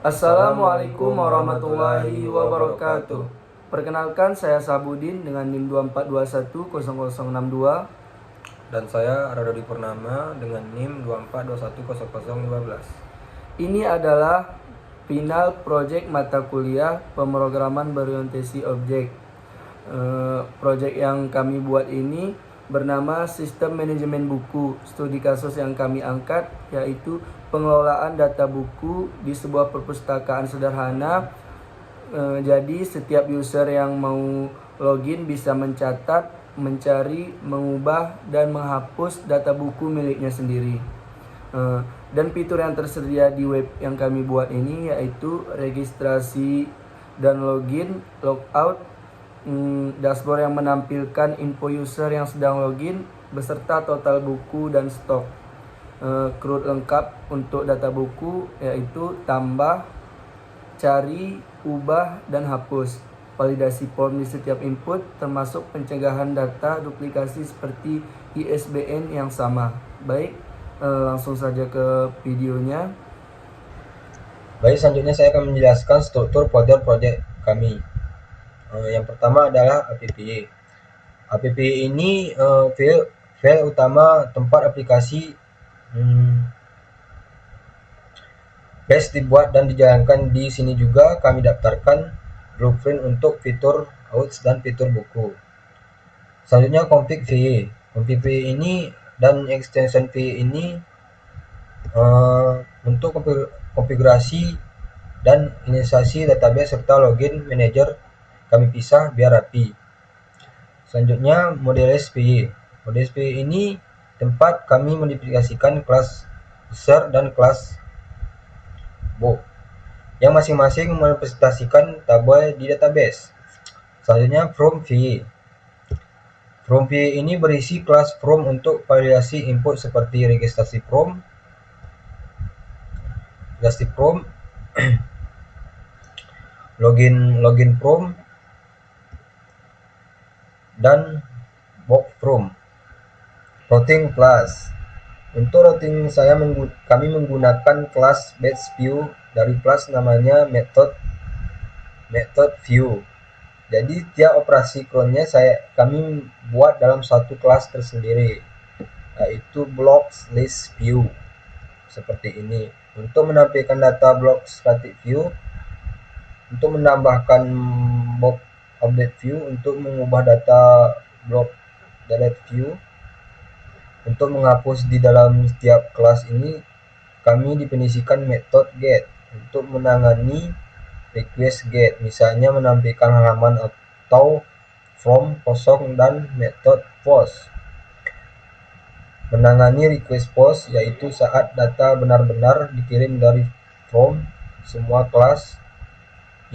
Assalamualaikum warahmatullahi wabarakatuh. Perkenalkan, saya Sabudin dengan NIM 24210062. Dan saya Radodi Purnama dengan NIM 24210012. Ini adalah final project mata kuliah pemrograman berorientasi objek. Project yang kami buat ini bernama Sistem Manajemen Buku. Studi kasus yang kami angkat yaitu pengelolaan data buku di sebuah perpustakaan sederhana. Jadi setiap user yang mau login bisa mencatat, mencari, mengubah, dan menghapus data buku miliknya sendiri. Dan fitur yang tersedia di web yang kami buat ini yaitu registrasi dan login, logout, dashboard yang menampilkan info user yang sedang login beserta total buku dan stok. CRUD lengkap untuk data buku yaitu tambah, cari, ubah, dan hapus. Validasi form di setiap input termasuk pencegahan data duplikasi seperti ISBN yang sama. Baik, langsung saja ke videonya. Baik, selanjutnya saya akan menjelaskan struktur folder project kami. Yang pertama adalah APPY. APPY ini file utama tempat aplikasi base dibuat dan dijalankan. Di sini juga kami daftarkan blueprint untuk fitur outs dan fitur buku. Selanjutnya config VE. Config VE ini dan extension VE ini untuk konfigurasi dan inisiasi database serta login manager kami pisah biar rapi. Selanjutnya modeles PY. Modeles PY ini tempat kami modifikasikan kelas user dan kelas book yang masing-masing merepresentasikan tabel di database. Selanjutnya from VY. From VY ini berisi kelas from untuk validasi input seperti registrasi from, login from, dan box from. Routing class. Untuk routing kami menggunakan kelas batch view dari kelas namanya method view. Jadi tiap operasi cronnya kami buat dalam satu kelas tersendiri, yaitu blocks list view seperti ini. Untuk menampilkan data block static view, untuk menambahkan box update view, untuk mengubah data block delete view, untuk menghapus di dalam setiap kelas ini kami definisikan method get. Untuk menangani request get, misalnya menampilkan halaman atau form kosong, dan method post. Menangani request post yaitu saat data benar-benar dikirim dari form. Semua kelas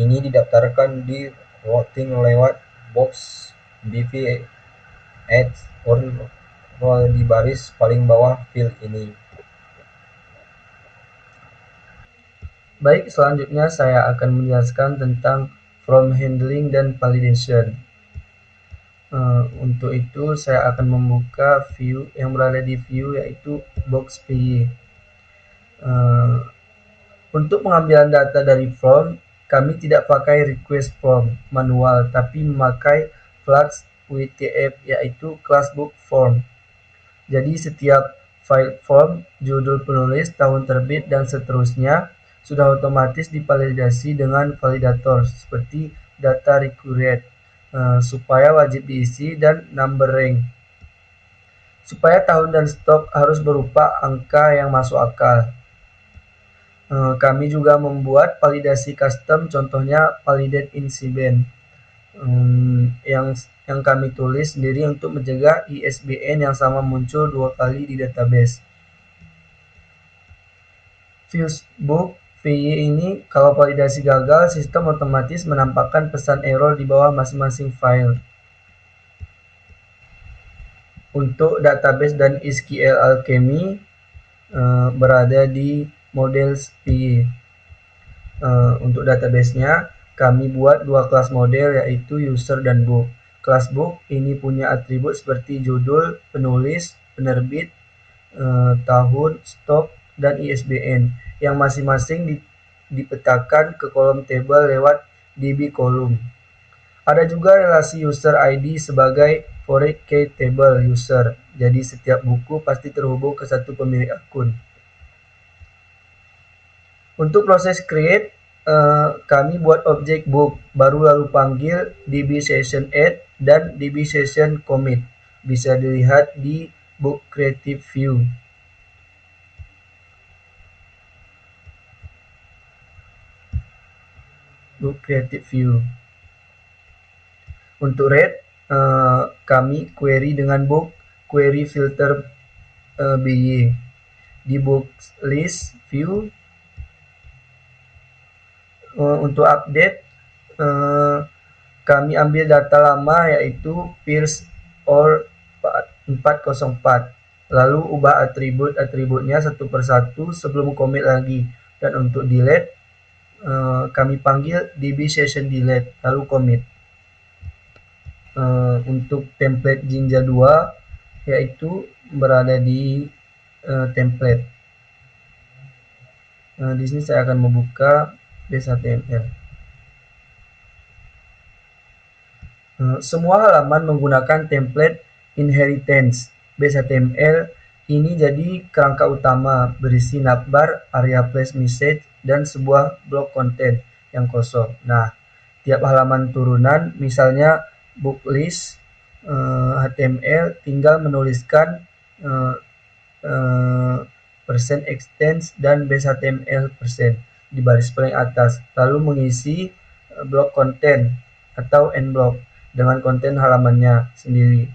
ini didaftarkan di routing lewat box bv add or di baris paling bawah field ini. Baik, selanjutnya saya akan menjelaskan tentang from handling dan validation. Untuk itu saya akan membuka view yang berada di view yaitu box PY. Untuk pengambilan data dari form, kami tidak pakai request form manual, tapi memakai Flux WTF yaitu classbook form. Jadi setiap file form, judul penulis, tahun terbit, dan seterusnya sudah otomatis divalidasi dengan validator seperti data required, supaya wajib diisi, dan number rank supaya tahun dan stok harus berupa angka yang masuk akal. Kami juga membuat validasi custom, contohnya validate incident, yang kami tulis sendiri untuk mencegah ISBN yang sama muncul dua kali di database. Viewsbook VY ini kalau validasi gagal, sistem otomatis menampakkan pesan error di bawah masing-masing file. Untuk database dan SQL Alchemy berada di models VY. Untuk database-nya kami buat dua kelas model yaitu user dan book. Kelas book ini punya atribut seperti judul, penulis, penerbit, tahun, stok, dan ISBN yang masing-masing dipetakan ke kolom table lewat DB column. Ada juga relasi user ID sebagai foreign key table user. Jadi setiap buku pasti terhubung ke satu pemilik akun. Untuk proses create, kami buat objek book, baru lalu panggil db session add dan db session commit. Bisa dilihat di book creative view. Book creative view. Untuk read, kami query dengan book query filter BY. Di book list view, untuk update, kami ambil data lama yaitu Pierce or 404, lalu ubah atributnya satu persatu sebelum commit lagi. Dan untuk delete, kami panggil db session delete lalu commit. Untuk template Jinja 2 yaitu berada di template. Di sini saya akan membuka base.html. Semua halaman menggunakan template inheritance. Base.html ini jadi kerangka utama, berisi navbar, area place message, dan sebuah blok konten yang kosong. Nah, tiap halaman turunan, misalnya book list HTML, tinggal menuliskan persen extends dan base.html persen di baris paling atas, lalu mengisi blok konten atau end block dengan konten halamannya sendiri.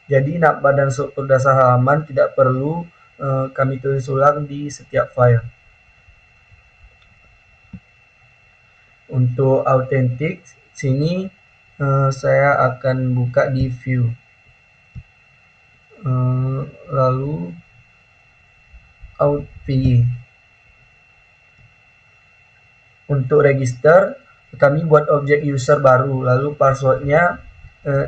Jadi navbar dan struktur dasar halaman tidak perlu kami tulis ulang di setiap file. Untuk authentic, sini saya akan buka di view, lalu out PY. Untuk register, kami buat objek user baru, lalu passwordnya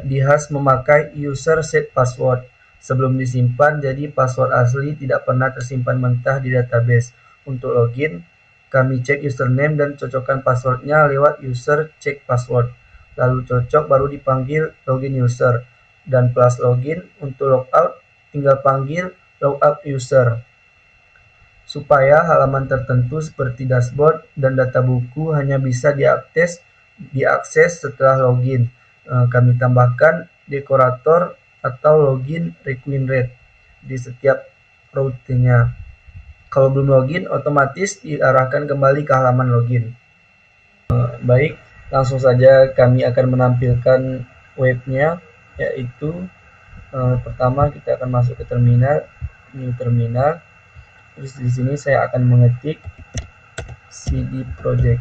dihas memakai user set password sebelum disimpan, jadi password asli tidak pernah tersimpan mentah di database. Untuk login, kami cek username dan cocokkan passwordnya lewat user check password, lalu cocok baru dipanggil login user. Dan plus login. Untuk logout, tinggal panggil logout user. Supaya halaman tertentu seperti dashboard dan data buku hanya bisa diakses setelah login, kami tambahkan dekorator atau login requiem rate di setiap route-nya. Kalau belum login, otomatis diarahkan kembali ke halaman login. Baik, langsung saja kami akan menampilkan webnya, yaitu pertama kita akan masuk ke terminal, new terminal. Terus di sini saya akan mengetik cd project,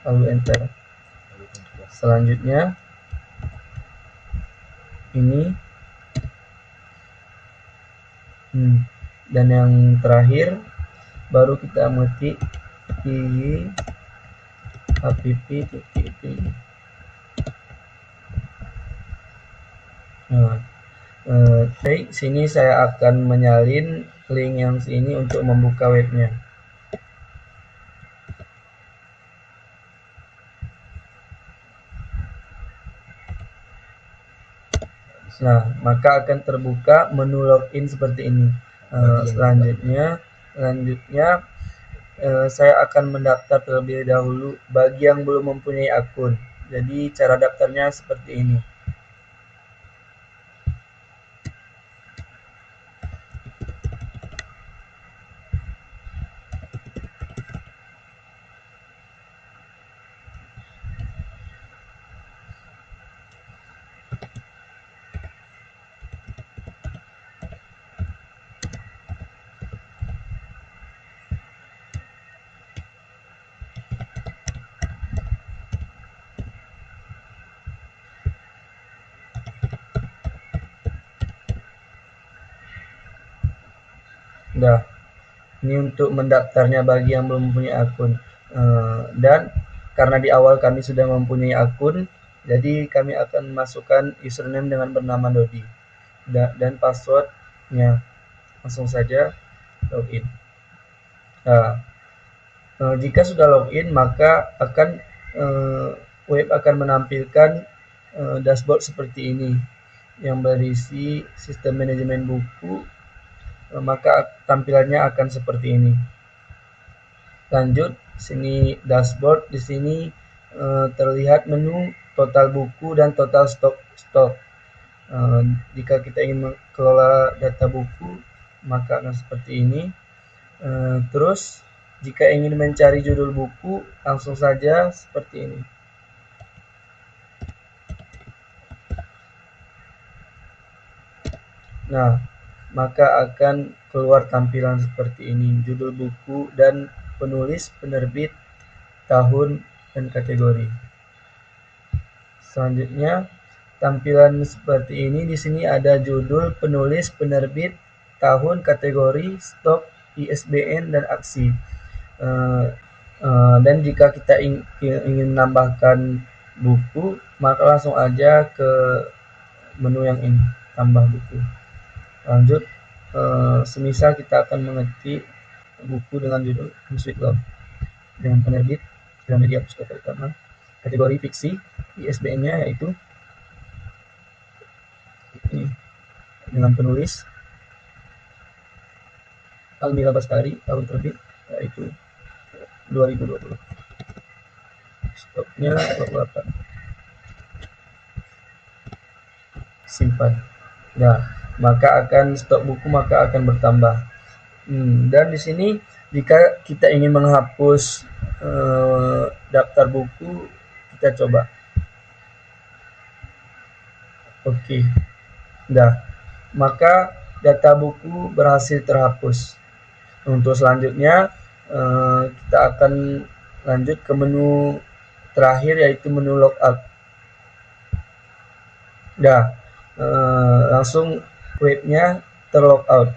lalu enter. Selanjutnya ini, dan yang terakhir baru kita mengetik py app.py. Baik, sini saya akan menyalin link yang sini untuk membuka webnya. Nah, maka akan terbuka menu login seperti ini. Selanjutnya saya akan mendaftar terlebih dahulu bagi yang belum mempunyai akun. Jadi cara daftarnya seperti ini. Nah, ini untuk mendaftarnya bagi yang belum mempunyai akun. Dan karena di awal kami sudah mempunyai akun, jadi kami akan masukkan username dengan bernama Dodi dan passwordnya. Langsung saja login. Nah, Jika sudah login, maka web akan menampilkan dashboard seperti ini yang berisi sistem manajemen buku, maka tampilannya akan seperti ini. Lanjut, sini dashboard, di sini terlihat menu total buku dan total stok. Jika kita ingin mengelola data buku, maka akan seperti ini. Terus jika ingin mencari judul buku, langsung saja seperti ini. Nah, maka akan keluar tampilan seperti ini, judul buku dan penulis, penerbit, tahun, dan kategori. Selanjutnya, tampilan seperti ini. Di sini ada judul, penulis, penerbit, tahun, kategori, stok, ISBN, dan aksi. Dan jika kita ingin menambahkan buku, maka langsung aja ke menu yang ini, tambah buku. Lanjut, semisal kita akan mengetik buku dengan judul Sweet Love, dengan penerbit Gramedia Pustaka Utama, kategori fiksi, ISBN-nya yaitu ini, dengan penulis Almira Bastari, tahun terbit yaitu 2020, stoknya 28, simpan. Nah, maka akan stok buku akan bertambah. Dan di sini jika kita ingin menghapus daftar buku, kita coba. Oke. Nah, maka data buku berhasil terhapus. Untuk selanjutnya kita akan lanjut ke menu terakhir, yaitu menu logout. Nah, langsung webnya terlogout.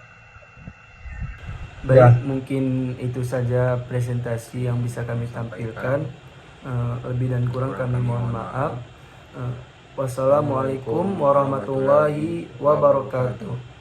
Baik, mungkin itu saja presentasi yang bisa kami tampilkan. Lebih dan kurang kami mohon maaf. Wassalamualaikum warahmatullahi wabarakatuh.